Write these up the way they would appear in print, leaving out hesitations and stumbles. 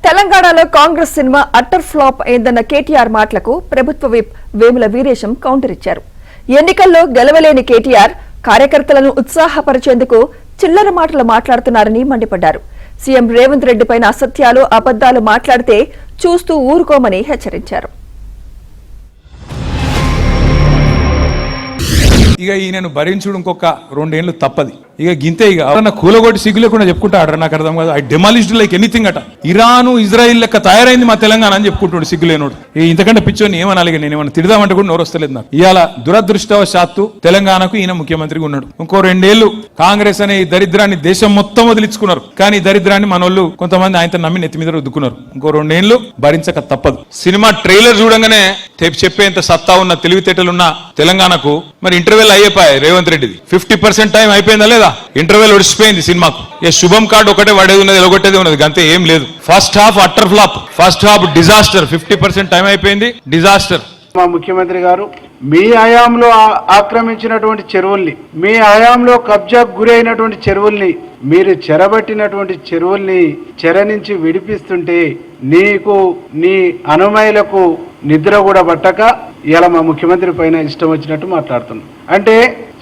తెలంగాణలో Congress cinema utter flop అయిందన్న కేటీఆర్ మాటలకు ప్రభుత్వ విప్ వేముల వీరేశం కౌంటర్ ఇచ్చారు. ఎన్నికల్లో గెలవలేని కేటీఆర్ కార్యకర్తలను ఉత్సాహపరిచేందుకు చిల్లర మాటలు మాట్లాడుతున్నారని మండిపడ్డారు. సీఎం రేవంత్ రెడ్డిపైన అసత్యాలు అబద్దాలు మాట్లాడితే చూస్తూ ఊరుకోమని హెచ్చరించారు. ఇక ఈయనను భరించుడు ఇంకొక 2 ఏళ్ళు తప్పది. ఇక గింతే ఇక ఎవరన్నా కూలగొట్టి సిగ్గు లేకుండా చెప్పుకుంటాడు. నాకు అర్థం కాదు. ఐ డెమాలిష్డ్ లైక్ ఎనీథింగ్ అట. ఇరాను ఇజ్రాయిల్ లెక్క తయారైంది మా తెలంగాణ అని చెప్పుకుంటాడు సిగ్గులేనోడు. ఇంతకంటే పిచ్చోని ఏమనాలి? నేను ఏమన్నా తిడదామంటే కూడా నోరు వస్తలేదు నాకు. ఇవాళ దురదృష్టవశాత్తు తెలంగాణకు ఈయన ముఖ్యమంత్రిగా ఉన్నాడు. ఇంకో 2 ఏళ్లు కాంగ్రెస్ అనే ఈ దరిద్రాన్ని దేశం మొత్తం వదిలించుకున్నారు. కానీ ఈ దరిద్రాన్ని మనోళ్ళు కొంతమంది ఆయనతో నమ్మి నెత్తి మీద రుద్దుకున్నారు. ఇంకో 2 ఏళ్లు భరించక తప్పదు. సినిమా ట్రైలర్ చూడంగానే చెప్పేంత సత్తా ఉన్న తెలివితేటలున్న తెలంగాణకు మరి ఇంటర్వెల్ అయిపోయాయి. రేవంత్ రెడ్డిది 50% టైం అయిపోయిందా లేదా? ఇంటర్వెల్ ఒడిచిపోయింది సినిమాకు. శుభం కార్డు ఒకటే పడేది ఉన్నది, ఎలగొట్టేది ఉన్నది, అంతే, ఏం లేదు. First half utter flop, first half disaster. 50% time అయిపోయింది, డిజాస్టర్. మా ముఖ్యమంత్రి గారు మీ హయాంలో ఆక్రమించినటువంటి చెరువుల్ని, మీ హయాంలో కబ్జాకు గురి అయినటువంటి చెరువుల్ని, మీరు చెరబట్టినటువంటి చెరువుల్ని చెర నుంచి విడిపిస్తుంటే నీకు నీ అనుమయులకు నిద్ర కూడా పట్టక ఇలా మా ముఖ్యమంత్రి పైన ఇష్టం వచ్చినట్టు మాట్లాడుతున్నాం. అంటే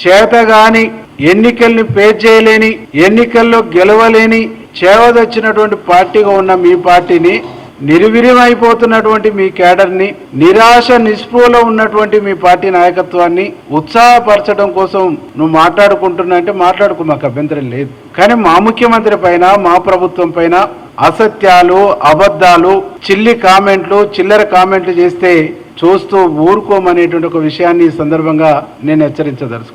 చేతగాని, ఎన్నికల్ని పేజ్ చేయలేని, ఎన్నికల్లో గెలవలేని, చేవదొచ్చినటువంటి పార్టీగా ఉన్న మీ పార్టీని, నిర్వీర్యమైపోతున్నటువంటి మీ కేడర్ని, నిరాశ నిస్పృహలో ఉన్నటువంటి మీ పార్టీ నాయకత్వాన్ని ఉత్సాహపరచడం కోసం నువ్వు మాట్లాడుకుంటున్నా అంటే మాట్లాడుకో, మాకు అభ్యంతరం లేదు. కానీ మా ముఖ్యమంత్రి పైన, మా ప్రభుత్వం పైన అసత్యాలు, అబద్ధాలు, చిల్లర కామెంట్లు చేస్తే చూస్తూ ఊరుకోమనేటువంటి ఒక విషయాన్ని ఈ సందర్భంగా నేను హెచ్చరించదలుచుకున్నాను.